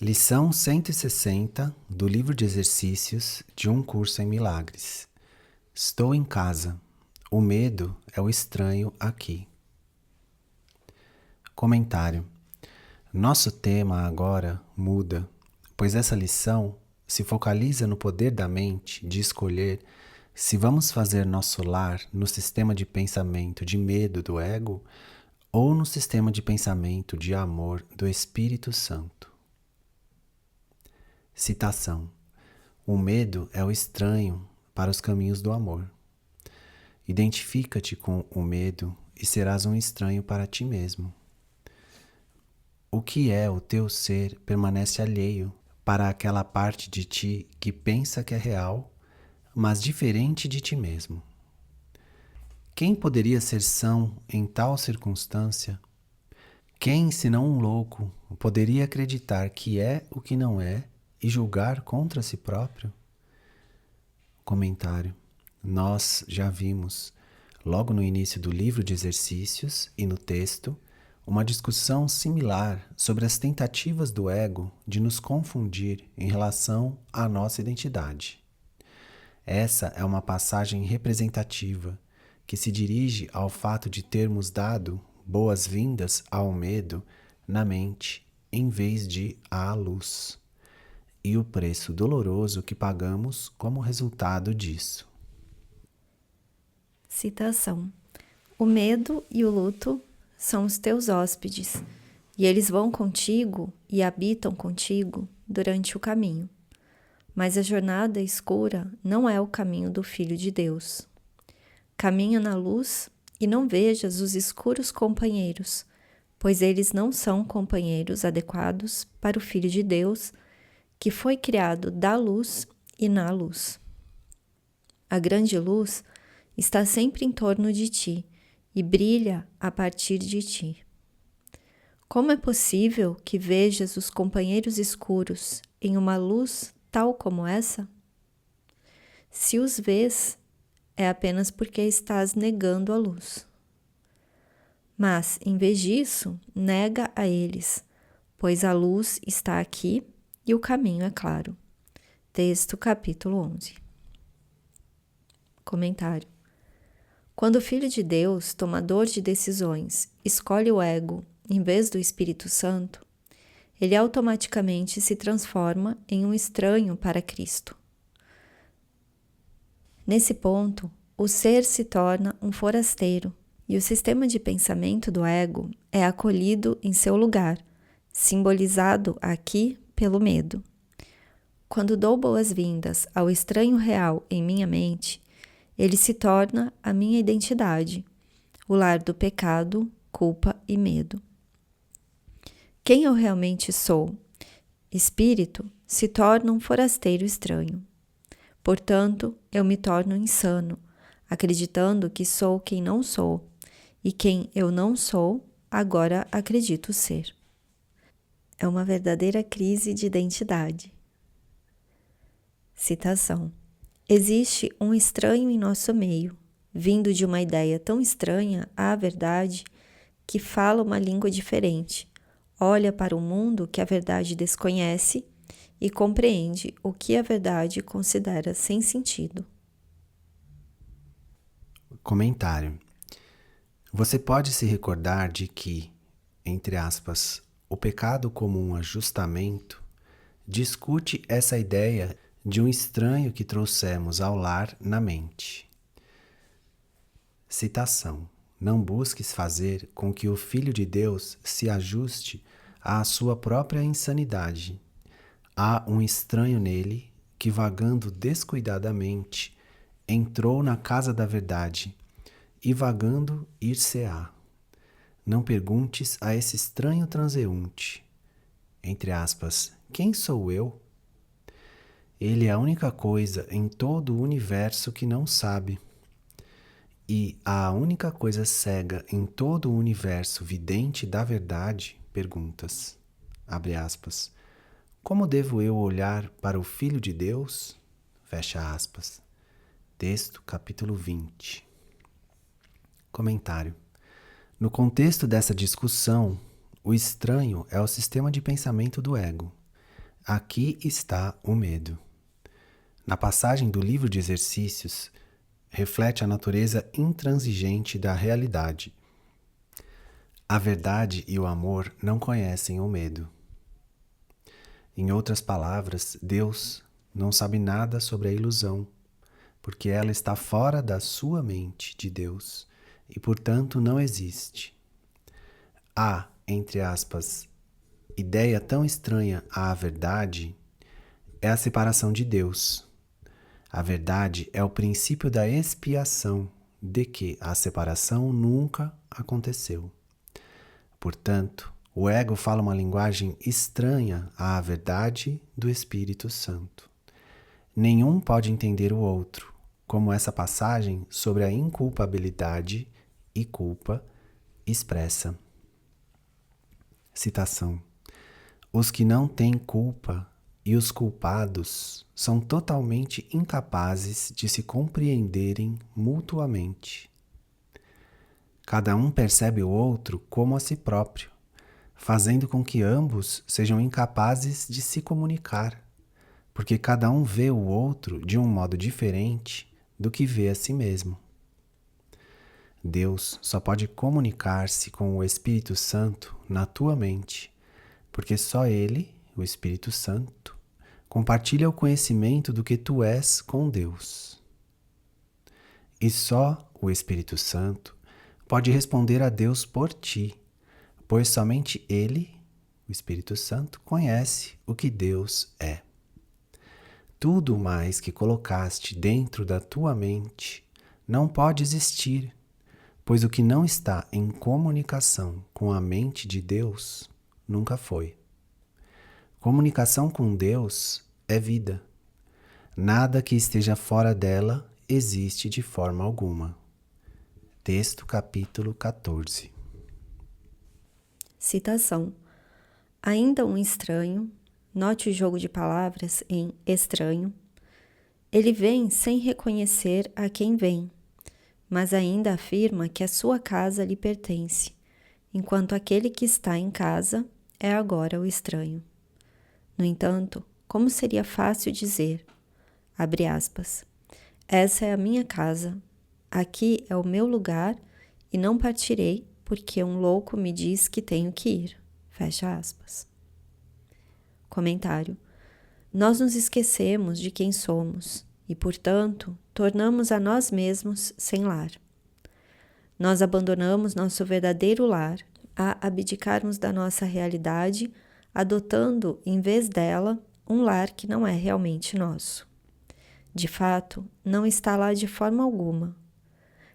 Lição 160 do livro de exercícios de um curso em milagres. Estou em casa. O medo é o estranho aqui. Comentário. Nosso tema agora muda, pois essa lição se focaliza no poder da mente de escolher se vamos fazer nosso lar no sistema de pensamento de medo do ego ou no sistema de pensamento de amor do Espírito Santo. Citação. O medo é o estranho para os caminhos do amor. Identifica-te com o medo e serás um estranho para ti mesmo. O que é o teu ser permanece alheio para aquela parte de ti que pensa que é real, mas diferente de ti mesmo. Quem poderia ser são em tal circunstância? Quem, senão um louco, poderia acreditar que é o que não é e julgar contra si próprio? Comentário. Nós já vimos, logo no início do livro de exercícios e no texto, uma discussão similar sobre as tentativas do ego de nos confundir em relação à nossa identidade. Essa é uma passagem representativa que se dirige ao fato de termos dado boas-vindas ao medo na mente em vez de à luz, e o preço doloroso que pagamos como resultado disso. Citação. O medo e o luto são os teus hóspedes, e eles vão contigo e habitam contigo durante o caminho. Mas a jornada escura não é o caminho do Filho de Deus. Caminha na luz e não vejas os escuros companheiros, pois eles não são companheiros adequados para o Filho de Deus, que foi criado da luz e na luz. A grande luz está sempre em torno de ti e brilha a partir de ti. Como é possível que vejas os companheiros escuros em uma luz tal como essa? Se os vês, é apenas porque estás negando a luz. Mas, em vez disso, nega a eles, pois a luz está aqui e o caminho é claro. Texto capítulo 11. Comentário. Quando o Filho de Deus, tomador de decisões, escolhe o ego em vez do Espírito Santo, ele automaticamente se transforma em um estranho para Cristo. Nesse ponto, o ser se torna um forasteiro e o sistema de pensamento do ego é acolhido em seu lugar, simbolizado aqui pelo medo. Quando dou boas-vindas ao estranho real em minha mente, ele se torna a minha identidade, o lar do pecado, culpa e medo. Quem eu realmente sou, espírito, se torna um forasteiro estranho. Portanto, eu me torno insano, acreditando que sou quem não sou, e quem eu não sou, agora acredito ser. É uma verdadeira crise de identidade. Citação. Existe um estranho em nosso meio, vindo de uma ideia tão estranha à verdade que fala uma língua diferente, olha para o mundo que a verdade desconhece e compreende o que a verdade considera sem sentido. Comentário. Você pode se recordar de que, entre aspas, o pecado como um ajustamento discute essa ideia de um estranho que trouxemos ao lar na mente. Citação. Não busques fazer com que o Filho de Deus se ajuste à sua própria insanidade. Há um estranho nele que, vagando descuidadamente, entrou na casa da verdade e, vagando, ir-se-á. Não perguntes a esse estranho transeunte, entre aspas, quem sou eu? Ele é a única coisa em todo o universo que não sabe. E a única coisa cega em todo o universo vidente da verdade, perguntas, abre aspas, como devo eu olhar para o Filho de Deus? Fecha aspas. Texto, capítulo 20. Comentário. No contexto dessa discussão, o estranho é o sistema de pensamento do ego. Aqui está o medo. Na passagem do livro de exercícios, reflete a natureza intransigente da realidade. A verdade e o amor não conhecem o medo. Em outras palavras, Deus não sabe nada sobre a ilusão, porque ela está fora da sua mente de Deus e, portanto, não existe. A, entre aspas, ideia tão estranha à verdade é a separação de Deus. A verdade é o princípio da expiação de que a separação nunca aconteceu. Portanto, o ego fala uma linguagem estranha à verdade do Espírito Santo. Nenhum pode entender o outro, como essa passagem sobre a inculpabilidade e culpa expressa. Citação: os que não têm culpa e os culpados são totalmente incapazes de se compreenderem mutuamente. Cada um percebe o outro como a si próprio, fazendo com que ambos sejam incapazes de se comunicar, porque cada um vê o outro de um modo diferente do que vê a si mesmo. Deus só pode comunicar-se com o Espírito Santo na tua mente, porque só Ele, o Espírito Santo, compartilha o conhecimento do que tu és com Deus. E só o Espírito Santo pode responder a Deus por ti, pois somente Ele, o Espírito Santo, conhece o que Deus é. Tudo mais que colocaste dentro da tua mente não pode existir, pois o que não está em comunicação com a mente de Deus nunca foi. Comunicação com Deus é vida. Nada que esteja fora dela existe de forma alguma. Texto capítulo 14. Citação: ainda um estranho, note o jogo de palavras em estranho. Ele vem sem reconhecer a quem vem, mas ainda afirma que a sua casa lhe pertence, enquanto aquele que está em casa é agora o estranho. No entanto, como seria fácil dizer, abre aspas, essa é a minha casa, aqui é o meu lugar e não partirei porque um louco me diz que tenho que ir, fecha aspas. Comentário: nós nos esquecemos de quem somos e, portanto, tornamos a nós mesmos sem lar. Nós abandonamos nosso verdadeiro lar a abdicarmos da nossa realidade, adotando, em vez dela, um lar que não é realmente nosso. De fato, não está lá de forma alguma.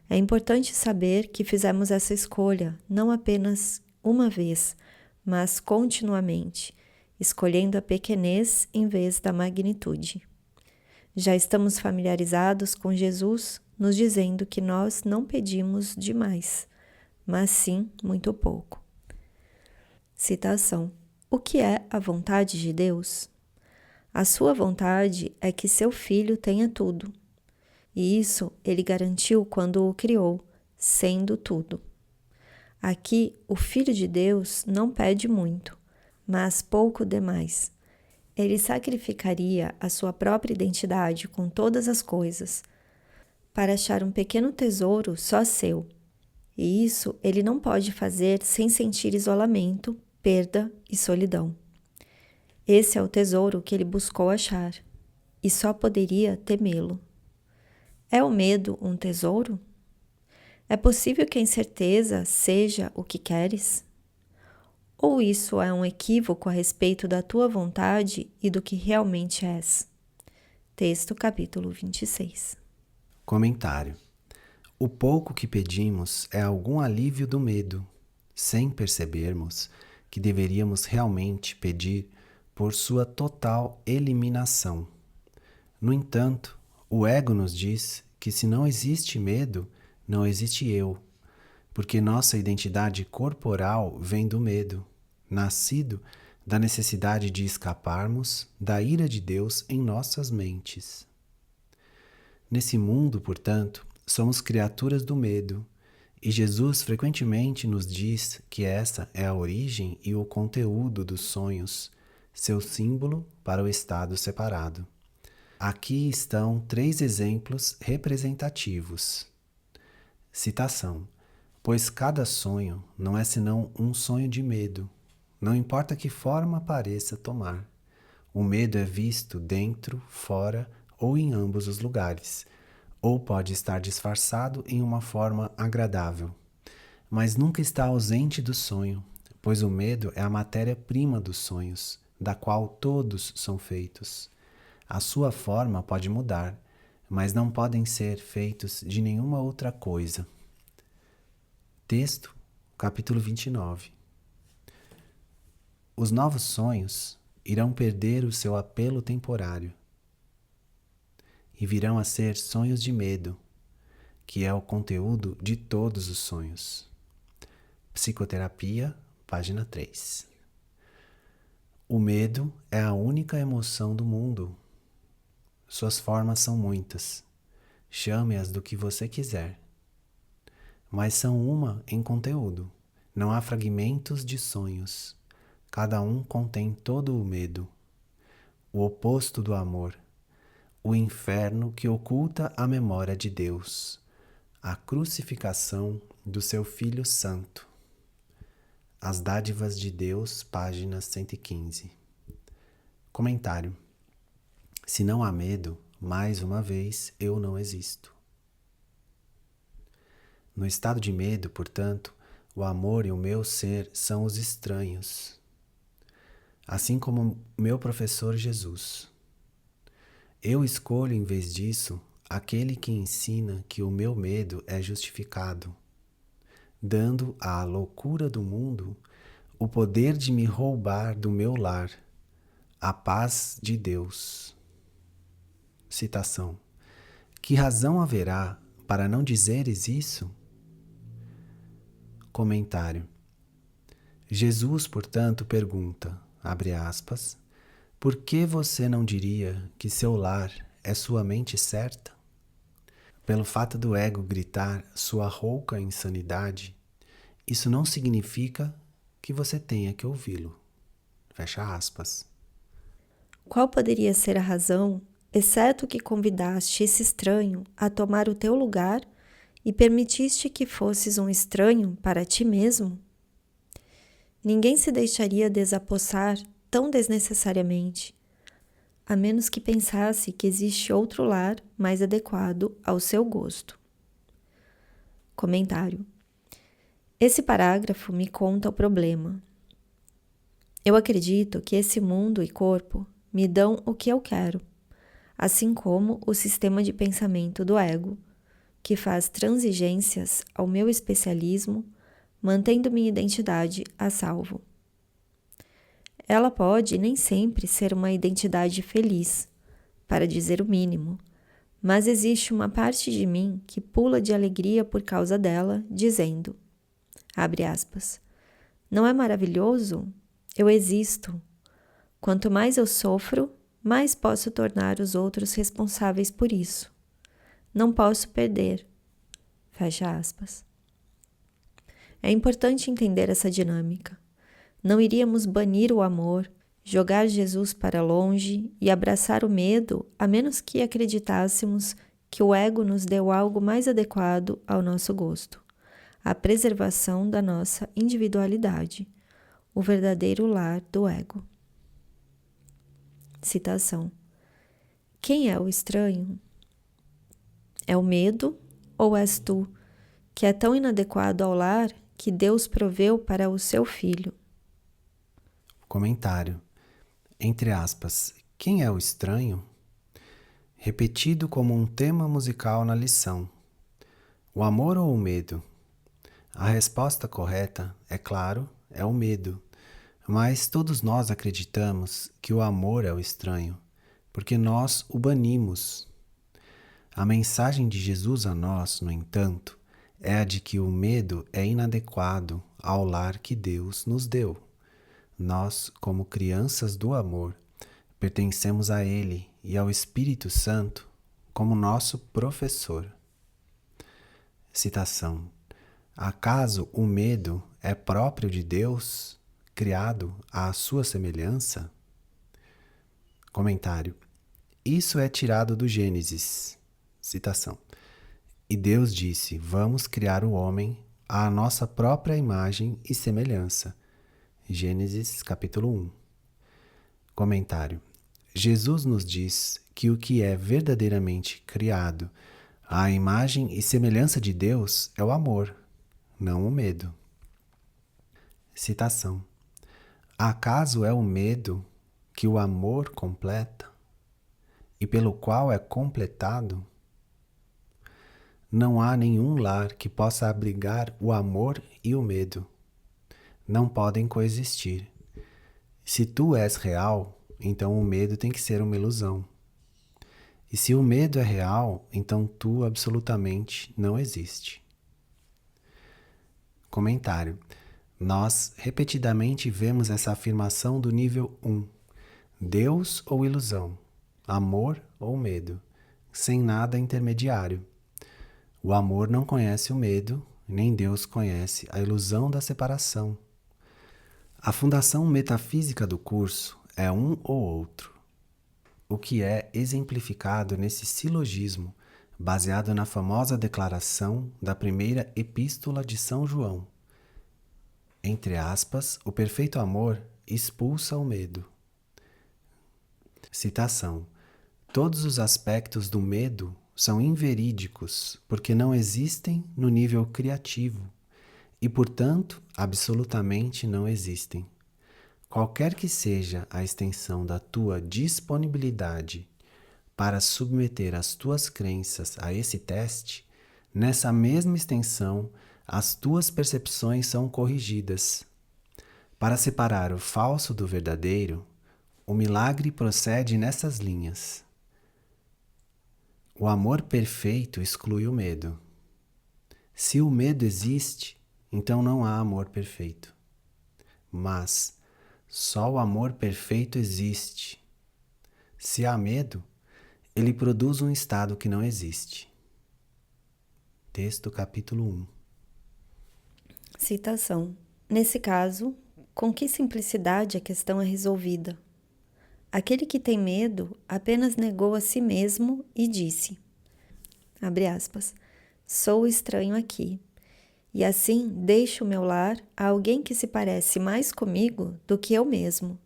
É importante saber que fizemos essa escolha não apenas uma vez, mas continuamente, escolhendo a pequenez em vez da magnitude. Já estamos familiarizados com Jesus nos dizendo que nós não pedimos demais, mas sim muito pouco. Citação: o que é a vontade de Deus? A sua vontade é que seu filho tenha tudo. E isso ele garantiu quando o criou, sendo tudo. Aqui, o Filho de Deus não pede muito, mas pouco demais. Ele sacrificaria a sua própria identidade com todas as coisas para achar um pequeno tesouro só seu. E isso ele não pode fazer sem sentir isolamento, perda e solidão. Esse é o tesouro que ele buscou achar, e só poderia temê-lo. É o medo um tesouro? É possível que a incerteza seja o que queres? Ou isso é um equívoco a respeito da tua vontade e do que realmente és? Texto capítulo 26. Comentário: o pouco que pedimos é algum alívio do medo, sem percebermos que deveríamos realmente pedir por sua total eliminação. No entanto, o ego nos diz que se não existe medo, não existe eu, porque nossa identidade corporal vem do medo, nascido da necessidade de escaparmos da ira de Deus em nossas mentes. Nesse mundo, portanto, somos criaturas do medo, e Jesus frequentemente nos diz que essa é a origem e o conteúdo dos sonhos, seu símbolo para o estado separado. Aqui estão 3 exemplos representativos. Citação: pois cada sonho não é senão um sonho de medo, não importa que forma pareça tomar. O medo é visto dentro, fora ou em ambos os lugares, ou pode estar disfarçado em uma forma agradável, mas nunca está ausente do sonho, pois o medo é a matéria-prima dos sonhos, da qual todos são feitos. A sua forma pode mudar, mas não podem ser feitos de nenhuma outra coisa. Texto, capítulo 29. Os novos sonhos irão perder o seu apelo temporário e virão a ser sonhos de medo, que é o conteúdo de todos os sonhos. Psicoterapia, página 3. O medo é a única emoção do mundo. Suas formas são muitas. Chame-as do que você quiser. Mas são uma em conteúdo. Não há fragmentos de sonhos. Cada um contém todo o medo. O oposto do amor. O inferno que oculta a memória de Deus. A crucificação do seu Filho Santo. As Dádivas de Deus, página 115. Comentário: se não há medo, mais uma vez eu não existo. No estado de medo, portanto, o amor e o meu ser são os estranhos, assim como meu professor Jesus. Eu escolho, em vez disso, aquele que ensina que o meu medo é justificado, dando à loucura do mundo o poder de me roubar do meu lar, a paz de Deus. Citação: que razão haverá para não dizeres isso? Comentário: Jesus, portanto, pergunta, abre aspas, por que você não diria que seu lar é sua mente certa? Pelo fato do ego gritar sua rouca insanidade, isso não significa que você tenha que ouvi-lo. Fecha aspas. Qual poderia ser a razão, exceto que convidaste esse estranho a tomar o teu lugar e permitiste que fosses um estranho para ti mesmo? Ninguém se deixaria desapossar tão desnecessariamente, a menos que pensasse que existe outro lar mais adequado ao seu gosto. Comentário: esse parágrafo me conta o problema. Eu acredito que esse mundo e corpo me dão o que eu quero, assim como o sistema de pensamento do ego, que faz transigências ao meu especialismo, mantendo minha identidade a salvo. Ela pode nem sempre ser uma identidade feliz, para dizer o mínimo, mas existe uma parte de mim que pula de alegria por causa dela, dizendo, abre aspas, não é maravilhoso? Eu existo. Quanto mais eu sofro, mais posso tornar os outros responsáveis por isso. Não posso perder. Fecha aspas. É importante entender essa dinâmica. Não iríamos banir o amor, jogar Jesus para longe e abraçar o medo, a menos que acreditássemos que o ego nos deu algo mais adequado ao nosso gosto, a preservação da nossa individualidade, o verdadeiro lar do ego. Citação: quem é o estranho? É o medo ou és tu, que é tão inadequado ao lar que Deus proveu para o seu filho? Comentário: entre aspas, quem é o estranho? Repetido como um tema musical na lição. O amor ou o medo? A resposta correta, é claro, é o medo. Mas todos nós acreditamos que o amor é o estranho, porque nós o banimos. A mensagem de Jesus a nós, no entanto, é a de que o medo é inadequado ao lar que Deus nos deu. Nós, como crianças do amor, pertencemos a Ele e ao Espírito Santo como nosso professor. Citação: acaso o medo é próprio de Deus, criado à sua semelhança? Comentário. Isso é tirado do Gênesis. Citação. E Deus disse: vamos criar o homem à nossa própria imagem e semelhança. Gênesis capítulo 1. Comentário. Jesus nos diz que o que é verdadeiramente criado à imagem e semelhança de Deus é o amor, não o medo. Citação. Acaso é o medo que o amor completa e pelo qual é completado? Não há nenhum lar que possa abrigar o amor e o medo. Não podem coexistir. Se tu és real, então o medo tem que ser uma ilusão. E se o medo é real, então tu absolutamente não existe. Comentário. Nós repetidamente vemos essa afirmação do nível 1. Deus ou ilusão, amor ou medo, sem nada intermediário. O amor não conhece o medo, nem Deus conhece a ilusão da separação. A fundação metafísica do curso é um ou outro, o que é exemplificado nesse silogismo, baseado na famosa declaração da primeira epístola de São João. Entre aspas, o perfeito amor expulsa o medo. Citação. Todos os aspectos do medo são inverídicos, porque não existem no nível criativo e, portanto, absolutamente não existem. Qualquer que seja a extensão da tua disponibilidade para submeter as tuas crenças a esse teste, nessa mesma extensão, as tuas percepções são corrigidas. Para separar o falso do verdadeiro, o milagre procede nessas linhas. O amor perfeito exclui o medo. Se o medo existe, então não há amor perfeito. Mas só o amor perfeito existe. Se há medo, ele produz um estado que não existe. Texto capítulo 1. Citação. Nesse caso, com que simplicidade a questão é resolvida? Aquele que tem medo apenas negou a si mesmo e disse, abre aspas, sou estranho aqui, e assim deixo o meu lar a alguém que se parece mais comigo do que eu mesmo,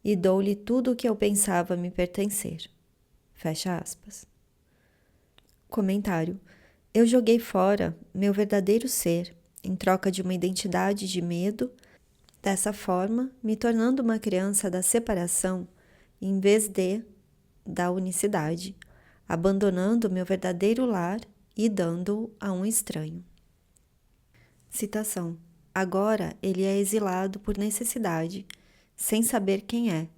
e dou-lhe tudo o que eu pensava me pertencer. Fecha aspas. Comentário. Eu joguei fora meu verdadeiro ser, em troca de uma identidade de medo, dessa forma, me tornando uma criança da separação, em vez da unicidade, abandonando meu verdadeiro lar e dando-o a um estranho. Citação. Agora ele é exilado por necessidade, sem saber quem é,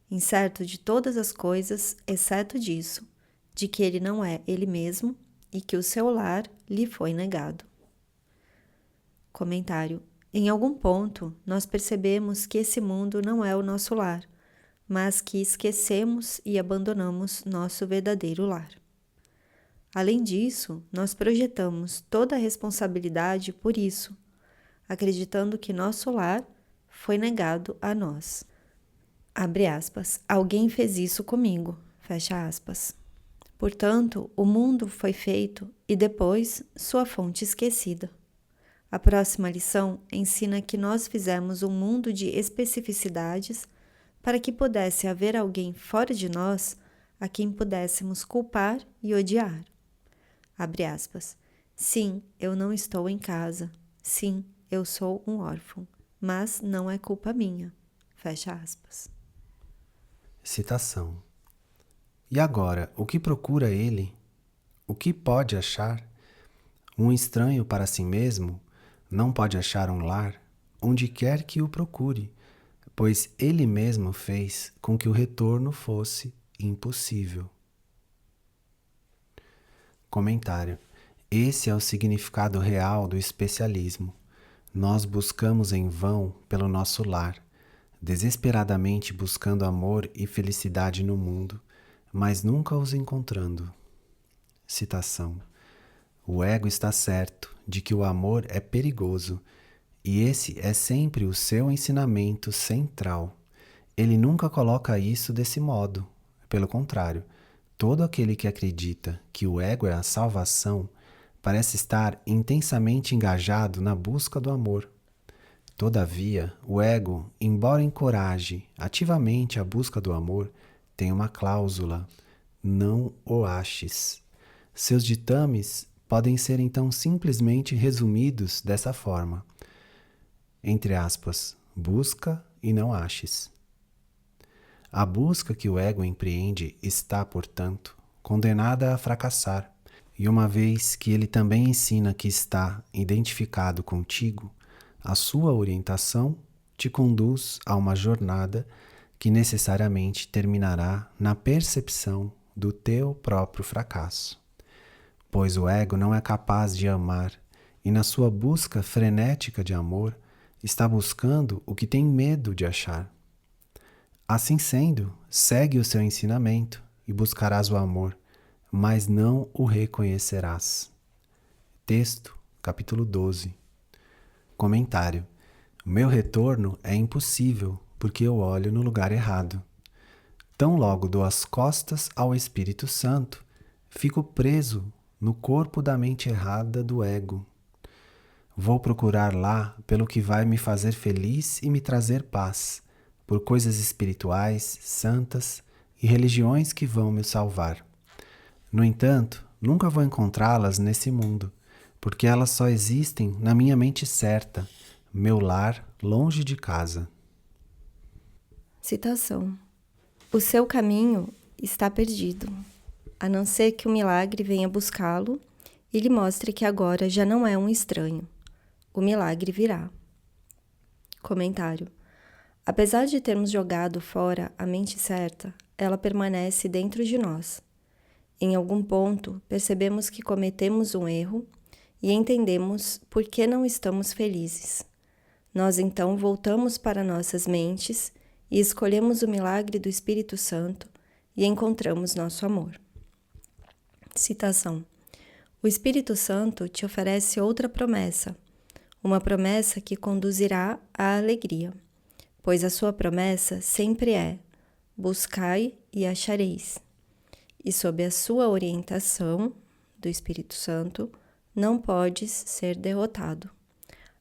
incerto de todas as coisas, exceto disso, de que ele não é ele mesmo e que o seu lar lhe foi negado. Comentário. Em algum ponto, nós percebemos que esse mundo não é o nosso lar, mas que esquecemos e abandonamos nosso verdadeiro lar. Além disso, nós projetamos toda a responsabilidade por isso, acreditando que nosso lar foi negado a nós. Abre aspas, alguém fez isso comigo, fecha aspas. Portanto, o mundo foi feito e depois sua fonte esquecida. A próxima lição ensina que nós fizemos um mundo de especificidades para que pudesse haver alguém fora de nós a quem pudéssemos culpar e odiar. Abre aspas. Sim, eu não estou em casa. Sim, eu sou um órfão. Mas não é culpa minha. Fecha aspas. Citação. E agora, o que procura ele? O que pode achar? Um estranho para si mesmo não pode achar um lar onde quer que o procure, pois ele mesmo fez com que o retorno fosse impossível. Comentário. Esse é o significado real do especialismo. Nós buscamos em vão pelo nosso lar, desesperadamente buscando amor e felicidade no mundo, mas nunca os encontrando. Citação. O ego está certo de que o amor é perigoso, e esse é sempre o seu ensinamento central. Ele nunca coloca isso desse modo, Pelo contrário, todo aquele que acredita que o ego é a salvação parece estar intensamente engajado na busca do amor. Todavia, o ego, embora encoraje ativamente a busca do amor, tem uma cláusula: não o aches. Seus ditames podem ser então simplesmente resumidos dessa forma: entre aspas, busca e não aches. A busca que o ego empreende está, portanto, condenada a fracassar, e uma vez que ele também ensina que está identificado contigo, a sua orientação te conduz a uma jornada que necessariamente terminará na percepção do teu próprio fracasso. Pois o ego não é capaz de amar e, na sua busca frenética de amor, está buscando o que tem medo de achar. Assim sendo, segue o seu ensinamento e buscarás o amor, mas não o reconhecerás. Texto, capítulo 12. Comentário: meu retorno é impossível porque eu olho no lugar errado. Tão logo dou as costas ao Espírito Santo, fico preso no corpo da mente errada do ego. Vou procurar lá pelo que vai me fazer feliz e me trazer paz, por coisas espirituais, santas e religiões que vão me salvar. No entanto, nunca vou encontrá-las nesse mundo, porque elas só existem na minha mente certa, meu lar longe de casa. Citação: o seu caminho está perdido, a não ser que o milagre venha buscá-lo e lhe mostre que agora já não é um estranho. O milagre virá. Comentário: apesar de termos jogado fora a mente certa, ela permanece dentro de nós. Em algum ponto, percebemos que cometemos um erro e entendemos por que não estamos felizes. Nós então voltamos para nossas mentes e escolhemos o milagre do Espírito Santo e encontramos nosso amor. Citação: o Espírito Santo te oferece outra promessa, uma promessa que conduzirá à alegria, pois a sua promessa sempre é: buscai e achareis. E sob a sua orientação do Espírito Santo, não podes ser derrotado.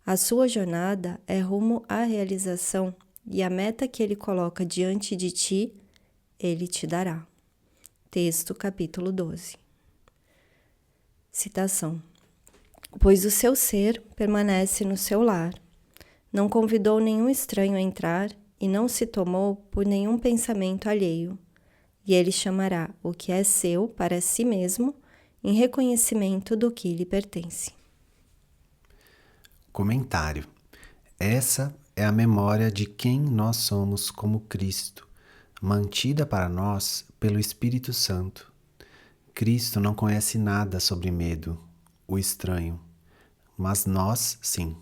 A sua jornada é rumo à realização e a meta que ele coloca diante de ti, ele te dará. Texto, capítulo 12. Citação: pois o seu ser permanece no seu lar. Não convidou nenhum estranho a entrar e não se tomou por nenhum pensamento alheio. E ele chamará o que é seu para si mesmo em reconhecimento do que lhe pertence. Comentário: essa é a memória de quem nós somos como Cristo, mantida para nós pelo Espírito Santo. Cristo não conhece nada sobre medo, o estranho, mas nós sim.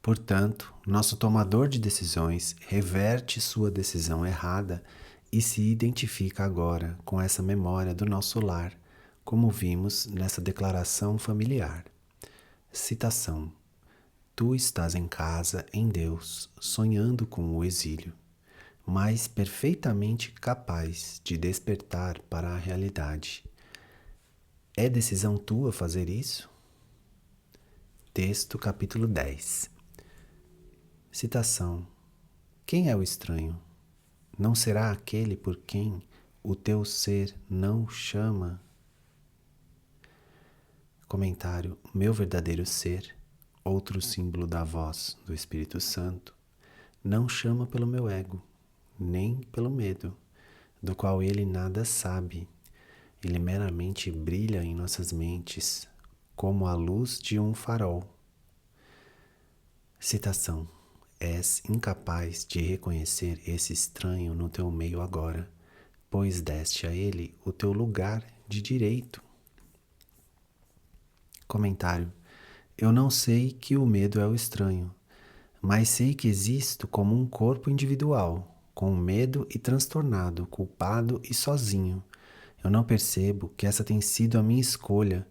Portanto, nosso tomador de decisões reverte sua decisão errada e se identifica agora com essa memória do nosso lar, como vimos nessa declaração familiar. Citação: tu estás em casa, em Deus, sonhando com o exílio, mas perfeitamente capaz de despertar para a realidade. É decisão tua fazer isso? Texto, capítulo 10. Citação: quem é o estranho? Não será aquele por quem o teu ser não chama? Comentário: meu verdadeiro ser, outro símbolo da voz do Espírito Santo, não chama pelo meu ego, nem pelo medo, do qual ele nada sabe. Ele meramente brilha em nossas mentes, como a luz de um farol. Citação: és incapaz de reconhecer esse estranho no teu meio agora, pois deste a ele o teu lugar de direito. Comentário: eu não sei que o medo é o estranho, mas sei que existo como um corpo individual, com medo e transtornado, culpado e sozinho. Eu não percebo que essa tem sido a minha escolha,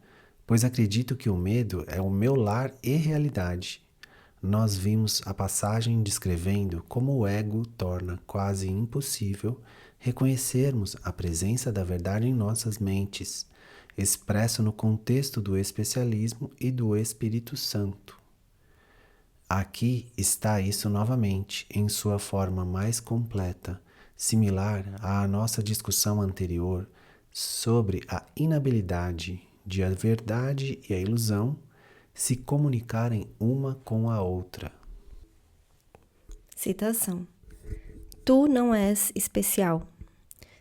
pois acredito que o medo é o meu lar e realidade. nós vimos a passagem descrevendo como o ego torna quase impossível reconhecermos a presença da verdade em nossas mentes, expresso no contexto do especialismo e do Espírito Santo. Aqui está isso novamente, em sua forma mais completa, similar à nossa discussão anterior sobre a inabilidade de a verdade e a ilusão se comunicarem uma com a outra. Citação. Tu não és especial.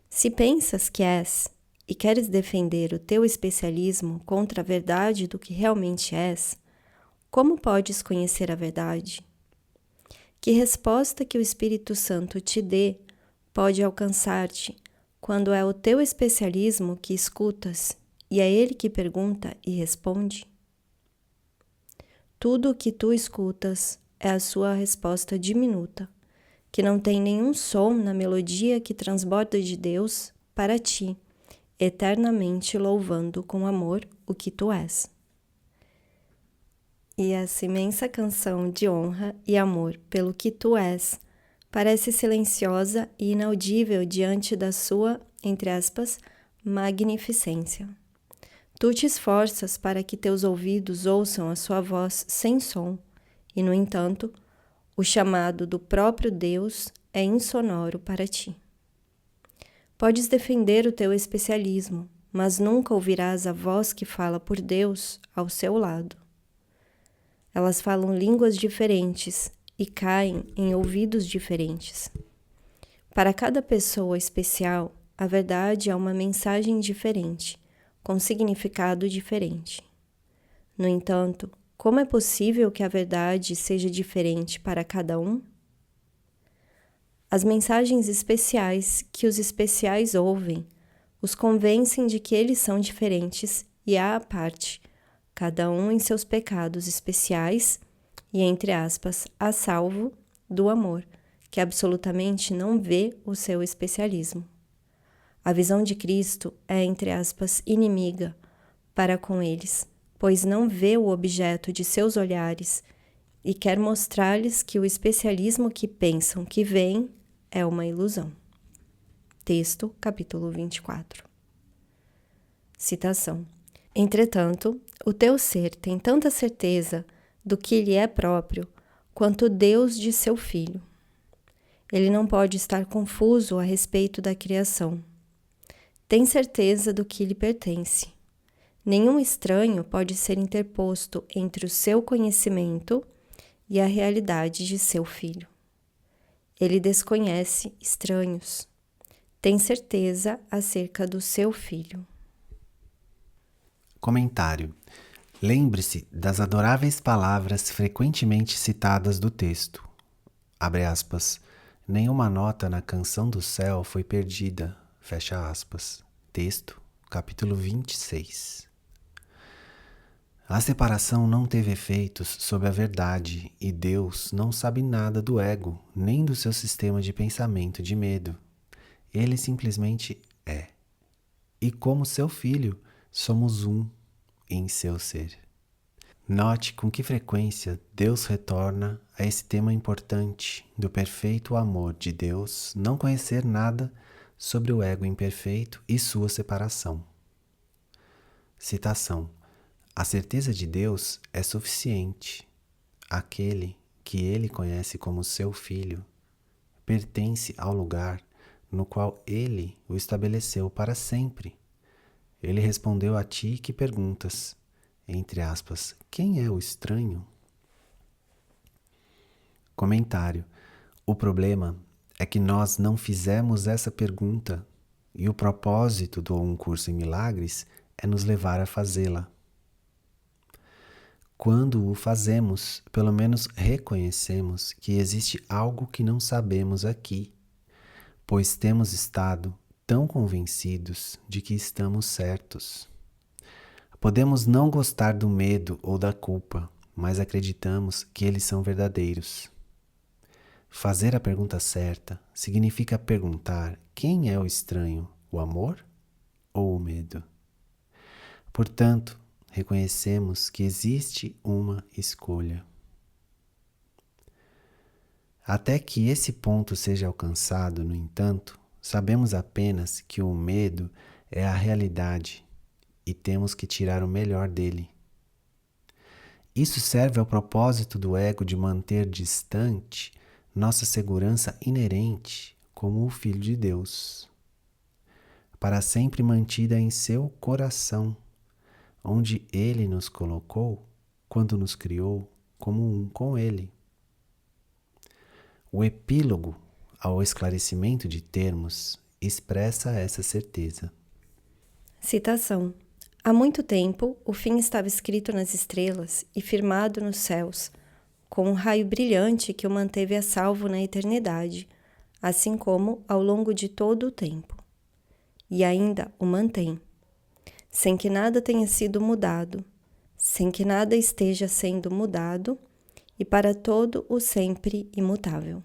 Se pensas que és e queres defender o teu especialismo contra a verdade do que realmente és, como podes conhecer a verdade? Que resposta que o Espírito Santo te dê pode alcançar-te quando é o teu especialismo que escutas e é ele que pergunta e responde? Tudo o que tu escutas é a sua resposta diminuta, que não tem nenhum som na melodia que transborda de Deus para ti, eternamente louvando com amor o que tu és. E essa imensa canção de honra e amor pelo que tu és parece silenciosa e inaudível diante da sua, entre aspas, magnificência. Tu te esforças para que teus ouvidos ouçam a sua voz sem som, e, no entanto, o chamado do próprio Deus é insonoro para ti. Podes defender o teu especialismo, mas nunca ouvirás a voz que fala por Deus ao seu lado. Elas falam línguas diferentes e caem em ouvidos diferentes. Para cada pessoa especial, a verdade é uma mensagem diferente, com significado diferente. No entanto, como é possível que a verdade seja diferente para cada um? As mensagens especiais que os especiais ouvem os convencem de que eles são diferentes e à parte, cada um em seus pecados especiais e, entre aspas, a salvo do amor, que absolutamente não vê o seu especialismo. A visão de Cristo é, entre aspas, inimiga para com eles, pois não vê o objeto de seus olhares e quer mostrar-lhes que o especialismo que pensam que veem é uma ilusão. Texto, capítulo 24. Citação. Entretanto, o teu ser tem tanta certeza do que lhe é próprio quanto Deus de seu Filho. Ele não pode estar confuso a respeito da criação. Tem certeza do que lhe pertence. Nenhum estranho pode ser interposto entre o seu conhecimento e a realidade de seu filho. Ele desconhece estranhos. Tem certeza acerca do seu filho. Comentário. Lembre-se das adoráveis palavras frequentemente citadas do texto. Abre aspas. Nenhuma nota na canção do céu foi perdida. Fecha aspas. Texto, capítulo 26. A separação não teve efeitos sobre a verdade e Deus não sabe nada do ego, nem do seu sistema de pensamento de medo. Ele simplesmente é. E como seu filho, somos um em seu ser. Note com que frequência Deus retorna a esse tema importante do perfeito amor de Deus não conhecer nada sobre o ego imperfeito e sua separação. Citação. A certeza de Deus é suficiente. Aquele que ele conhece como seu filho pertence ao lugar no qual ele o estabeleceu para sempre. Ele respondeu a ti que perguntas, entre aspas, quem é o estranho? Comentário. O problema é que nós não fizemos essa pergunta e o propósito do Um Curso em Milagres é nos levar a fazê-la. Quando o fazemos, pelo menos reconhecemos que existe algo que não sabemos aqui, pois temos estado tão convencidos de que estamos certos. Podemos não gostar do medo ou da culpa, mas acreditamos que eles são verdadeiros. Fazer a pergunta certa significa perguntar quem é o estranho, o amor ou o medo? Portanto, reconhecemos que existe uma escolha. Até que esse ponto seja alcançado, no entanto, sabemos apenas que o medo é a realidade e temos que tirar o melhor dele. Isso serve ao propósito do ego de manter distante nossa segurança inerente como o Filho de Deus, para sempre mantida em seu coração, onde ele nos colocou quando nos criou como um com ele. O epílogo ao esclarecimento de termos expressa essa certeza. Citação. Há muito tempo, o fim estava escrito nas estrelas e firmado nos céus, com um raio brilhante que o manteve a salvo na eternidade, assim como ao longo de todo o tempo. E ainda o mantém, sem que nada tenha sido mudado, sem que nada esteja sendo mudado, e para todo o sempre imutável.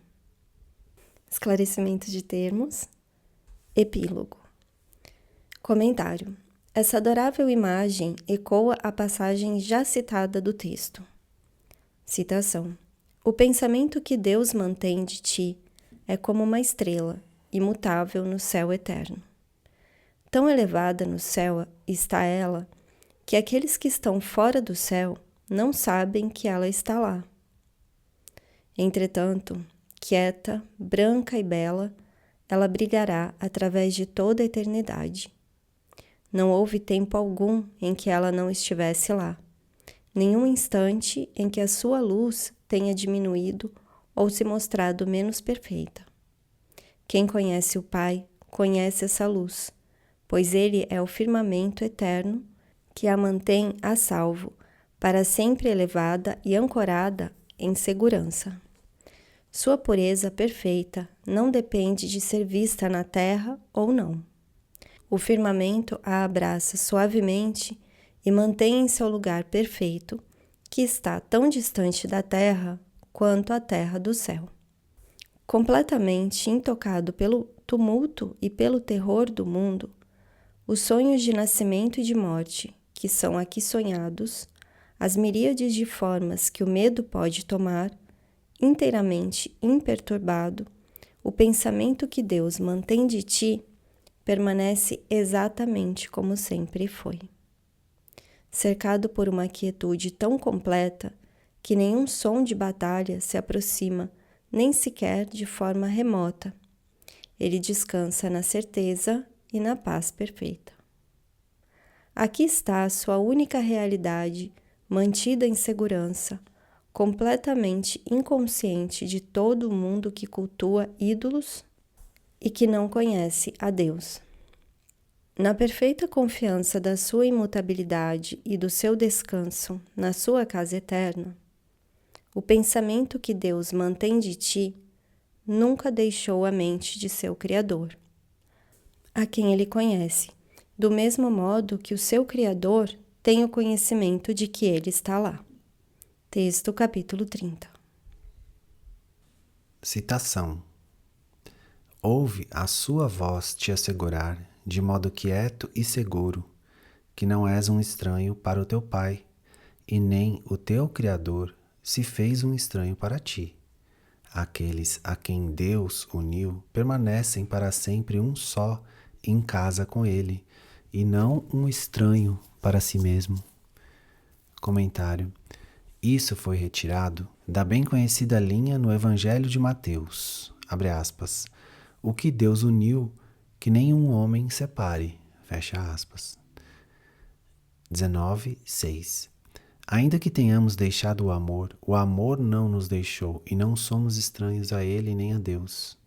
Esclarecimento de termos. Epílogo. Comentário. Essa adorável imagem ecoa a passagem já citada do texto. Citação. O pensamento que Deus mantém de ti é como uma estrela, imutável no céu eterno. Tão elevada no céu está ela, que aqueles que estão fora do céu não sabem que ela está lá. Entretanto, quieta, branca e bela, ela brilhará através de toda a eternidade. Não houve tempo algum em que ela não estivesse lá, nenhum instante em que a sua luz tenha diminuído ou se mostrado menos perfeita. Quem conhece o Pai, conhece essa luz, pois ele é o firmamento eterno que a mantém a salvo, para sempre elevada e ancorada em segurança. Sua pureza perfeita não depende de ser vista na terra ou não. O firmamento a abraça suavemente e mantém em seu lugar perfeito, que está tão distante da terra quanto a terra do céu. Completamente intocado pelo tumulto e pelo terror do mundo, os sonhos de nascimento e de morte, que são aqui sonhados, as miríades de formas que o medo pode tomar, inteiramente imperturbado, o pensamento que Deus mantém de ti permanece exatamente como sempre foi. Cercado por uma quietude tão completa que nenhum som de batalha se aproxima, nem sequer de forma remota. Ele descansa na certeza e na paz perfeita. Aqui está a sua única realidade, mantida em segurança, completamente inconsciente de todo o mundo que cultua ídolos e que não conhece a Deus. Na perfeita confiança da sua imutabilidade e do seu descanso na sua casa eterna, o pensamento que Deus mantém de ti nunca deixou a mente de seu Criador, a quem ele conhece, do mesmo modo que o seu Criador tem o conhecimento de que ele está lá. Texto capítulo 30. Citação. Ouve a sua voz te assegurar, de modo quieto e seguro, que não és um estranho para o teu Pai, e nem o teu Criador se fez um estranho para ti. Aqueles a quem Deus uniu permanecem para sempre um só em casa com Ele, e não um estranho para si mesmo. Comentário. Isso foi retirado da bem conhecida linha no Evangelho de Mateus, abre aspas, o que Deus uniu, que nenhum homem separe, fecha aspas. 19:6. Ainda que tenhamos deixado o amor não nos deixou e não somos estranhos a Ele nem a Deus.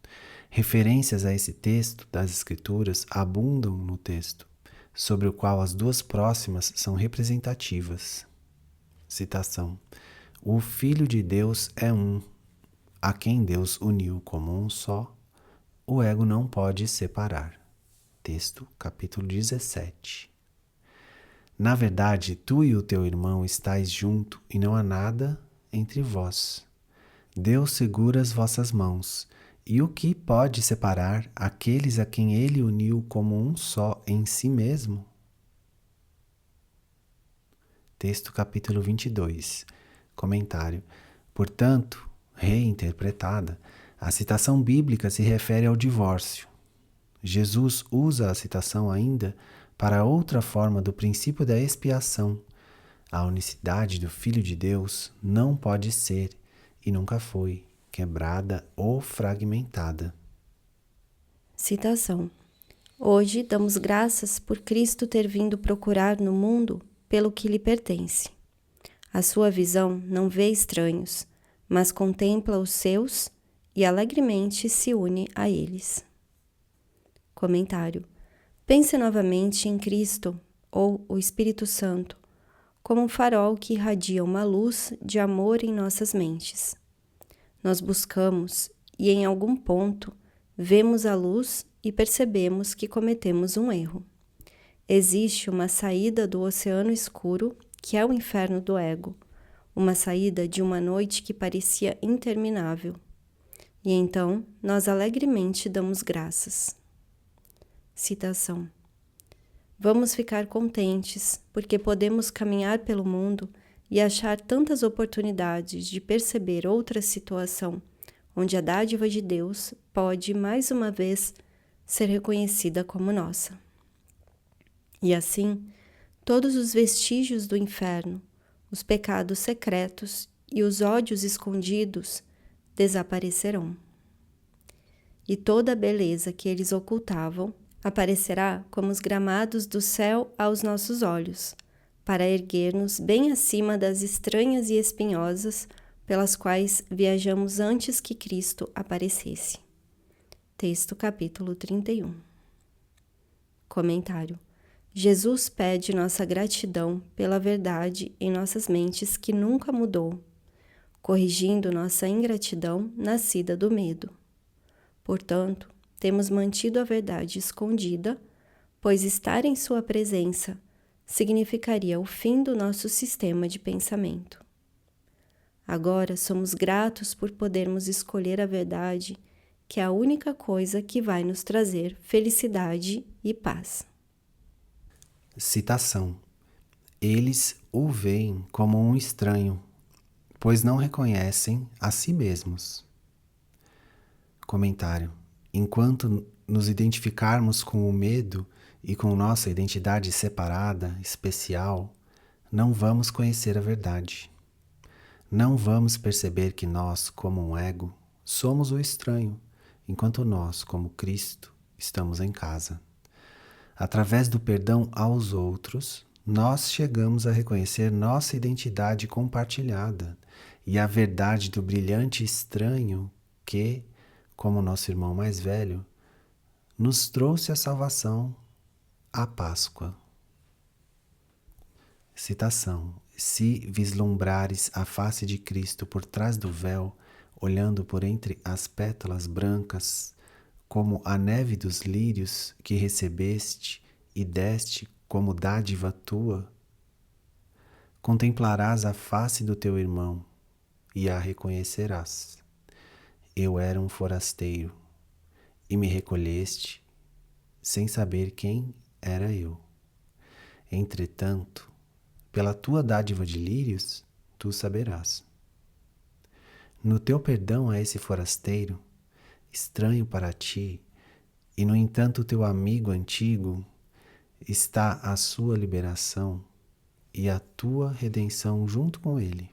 Referências a esse texto das Escrituras abundam no texto, sobre o qual as duas próximas são representativas. Citação. O Filho de Deus é um, a quem Deus uniu como um só, o ego não pode separar. Texto, capítulo 17. Na verdade, tu e o teu irmão estáis junto e não há nada entre vós. Deus segura as vossas mãos, e o que pode separar aqueles a quem ele uniu como um só em si mesmo? Texto capítulo 22. Comentário. Portanto, reinterpretada, a citação bíblica se refere ao divórcio. Jesus usa a citação ainda para outra forma do princípio da expiação. A unicidade do Filho de Deus não pode ser, e nunca foi, quebrada ou fragmentada. Citação. Hoje damos graças por Cristo ter vindo procurar no mundo pelo que lhe pertence. A sua visão não vê estranhos, mas contempla os seus e alegremente se une a eles. Comentário. Pense novamente em Cristo, ou o Espírito Santo, como um farol que irradia uma luz de amor em nossas mentes. Nós buscamos e, em algum ponto, vemos a luz e percebemos que cometemos um erro. Existe uma saída do oceano escuro, que é o inferno do ego, uma saída de uma noite que parecia interminável. E então, nós alegremente damos graças. Citação. Vamos ficar contentes, porque podemos caminhar pelo mundo e achar tantas oportunidades de perceber outra situação, onde a dádiva de Deus pode, mais uma vez, ser reconhecida como nossa. E assim, todos os vestígios do inferno, os pecados secretos e os ódios escondidos desaparecerão. E toda a beleza que eles ocultavam aparecerá como os gramados do céu aos nossos olhos, para erguer-nos bem acima das estranhas e espinhosas pelas quais viajamos antes que Cristo aparecesse. Texto capítulo 31. Comentário. Jesus pede nossa gratidão pela verdade em nossas mentes que nunca mudou, corrigindo nossa ingratidão nascida do medo. Portanto, temos mantido a verdade escondida, pois estar em sua presença significaria o fim do nosso sistema de pensamento. Agora somos gratos por podermos escolher a verdade, que é a única coisa que vai nos trazer felicidade e paz. Citação. Eles o veem como um estranho, pois não reconhecem a si mesmos. Comentário. Enquanto nos identificarmos com o medo e com nossa identidade separada, especial, não vamos conhecer a verdade. Não vamos perceber que nós, como um ego, somos o estranho, enquanto nós, como Cristo, estamos em casa. Através do perdão aos outros, nós chegamos a reconhecer nossa identidade compartilhada e a verdade do brilhante estranho que, como nosso irmão mais velho, nos trouxe a salvação, a Páscoa. Citação. Se vislumbrares a face de Cristo por trás do véu, olhando por entre as pétalas brancas, como a neve dos lírios que recebeste e deste como dádiva tua, contemplarás a face do teu irmão e a reconhecerás. Eu era um forasteiro e me recolheste sem saber quem era eu. Entretanto, pela tua dádiva de lírios, tu saberás. No teu perdão a esse forasteiro, estranho para ti, e no entanto teu amigo antigo, está a sua liberação e a tua redenção junto com ele.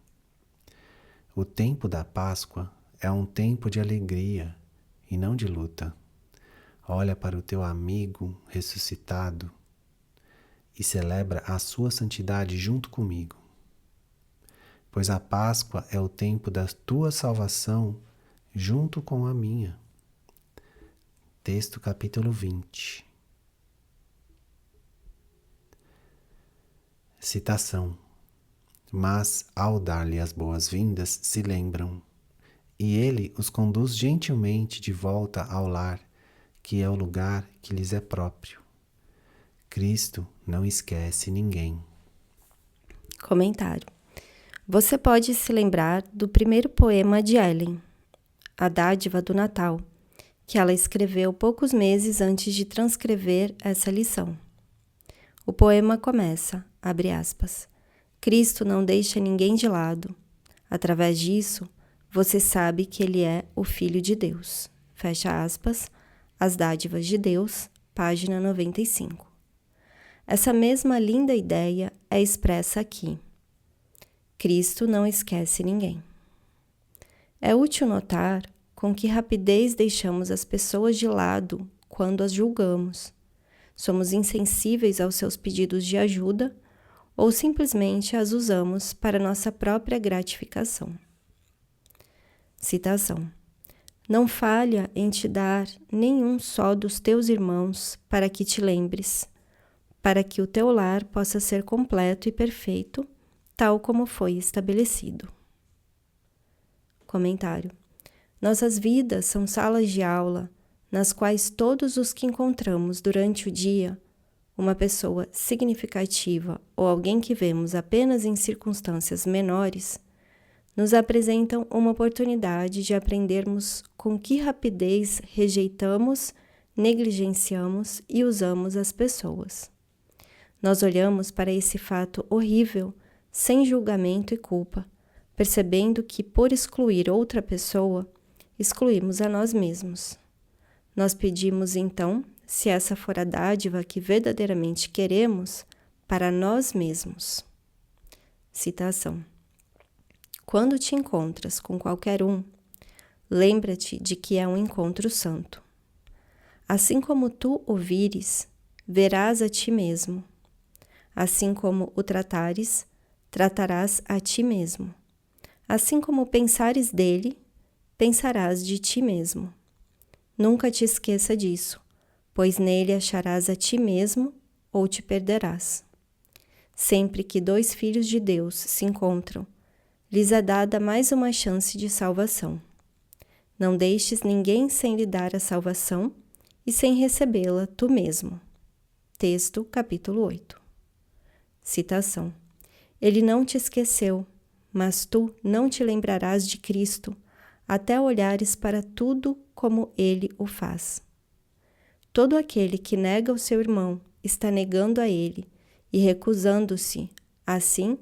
O tempo da Páscoa é um tempo de alegria e não de luta. Olha para o teu amigo ressuscitado e celebra a sua santidade junto comigo. Pois a Páscoa é o tempo da tua salvação junto com a minha. Texto capítulo 20. Citação. Mas, ao dar-lhe as boas-vindas, se lembram, e ele os conduz gentilmente de volta ao lar, que é o lugar que lhes é próprio. Cristo não esquece ninguém. Comentário. Você pode se lembrar do primeiro poema de Ellen, A Dádiva do Natal, que ela escreveu poucos meses antes de transcrever essa lição. O poema começa, abre aspas, Cristo não deixa ninguém de lado. Através disso, você sabe que ele é o Filho de Deus. Fecha aspas, As Dádivas de Deus, página 95. Essa mesma linda ideia é expressa aqui. Cristo não esquece ninguém. É útil notar com que rapidez deixamos as pessoas de lado quando as julgamos. Somos insensíveis aos seus pedidos de ajuda ou simplesmente as usamos para nossa própria gratificação. Citação. Não falha em te dar nenhum só dos teus irmãos para que te lembres, para que o teu lar possa ser completo e perfeito, tal como foi estabelecido. Comentário. Nossas vidas são salas de aula nas quais todos os que encontramos durante o dia, uma pessoa significativa ou alguém que vemos apenas em circunstâncias menores, nos apresentam uma oportunidade de aprendermos com que rapidez rejeitamos, negligenciamos e usamos as pessoas. Nós olhamos para esse fato horrível sem julgamento e culpa, percebendo que por excluir outra pessoa, excluímos a nós mesmos. Nós pedimos então, se essa for a dádiva que verdadeiramente queremos, para nós mesmos. Citação. Quando te encontras com qualquer um, lembra-te de que é um encontro santo. Assim como tu o vires, verás a ti mesmo. Assim como o tratares, tratarás a ti mesmo. Assim como pensares dele, pensarás de ti mesmo. Nunca te esqueça disso, pois nele acharás a ti mesmo ou te perderás. Sempre que dois filhos de Deus se encontram, lhes é dada mais uma chance de salvação. Não deixes ninguém sem lhe dar a salvação e sem recebê-la tu mesmo. Texto, capítulo 8. Citação. Ele não te esqueceu, mas tu não te lembrarás de Cristo, até olhares para tudo como ele o faz. Todo aquele que nega o seu irmão está negando a ele e recusando-se, assim,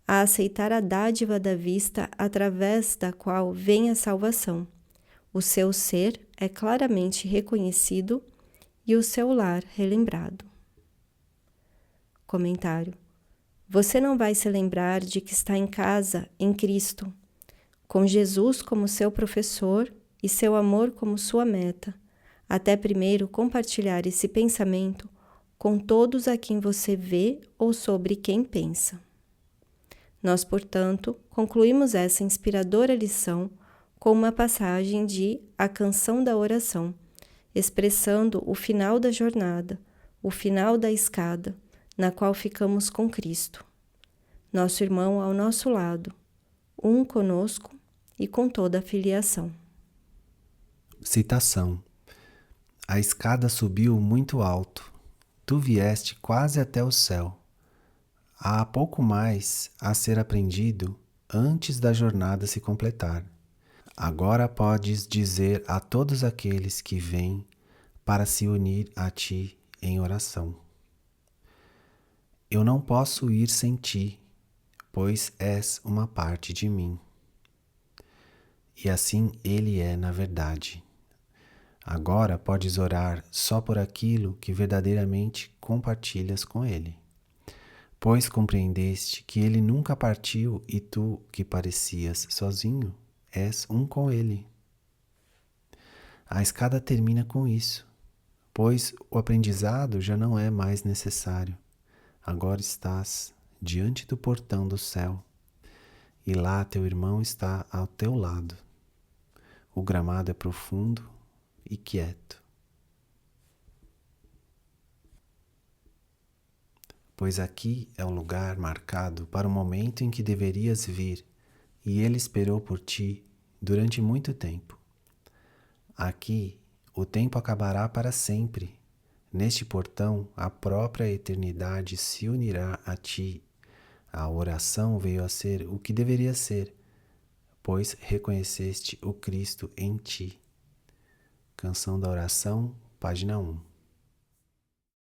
a aceitar a dádiva da vista através da qual vem a salvação. O seu ser é claramente reconhecido e o seu lar relembrado. Comentário. Você não vai se lembrar de que está em casa, em Cristo, com Jesus como seu professor e seu amor como sua meta, até primeiro compartilhar esse pensamento com todos a quem você vê ou sobre quem pensa. Nós, portanto, concluímos essa inspiradora lição com uma passagem de A Canção da Oração, expressando o final da jornada, o final da escada, na qual ficamos com Cristo, nosso irmão ao nosso lado, um conosco e com toda a filiação. Citação. A escada subiu muito alto, tu vieste quase até o céu. Há pouco mais a ser aprendido antes da jornada se completar. Agora podes dizer a todos aqueles que vêm para se unir a ti em oração: eu não posso ir sem ti, pois és uma parte de mim. E assim ele é na verdade. Agora podes orar só por aquilo que verdadeiramente compartilhas com ele, pois compreendeste que ele nunca partiu e tu, que parecias sozinho, és um com ele. A escada termina com isso, pois o aprendizado já não é mais necessário. Agora estás diante do portão do céu, e lá teu irmão está ao teu lado. O gramado é profundo e quieto, pois aqui é o lugar marcado para o momento em que deverias vir, e ele esperou por ti durante muito tempo. Aqui o tempo acabará para sempre. Neste portão, a própria eternidade se unirá a ti. A oração veio a ser o que deveria ser, pois reconheceste o Cristo em ti. Canção da Oração, página 1.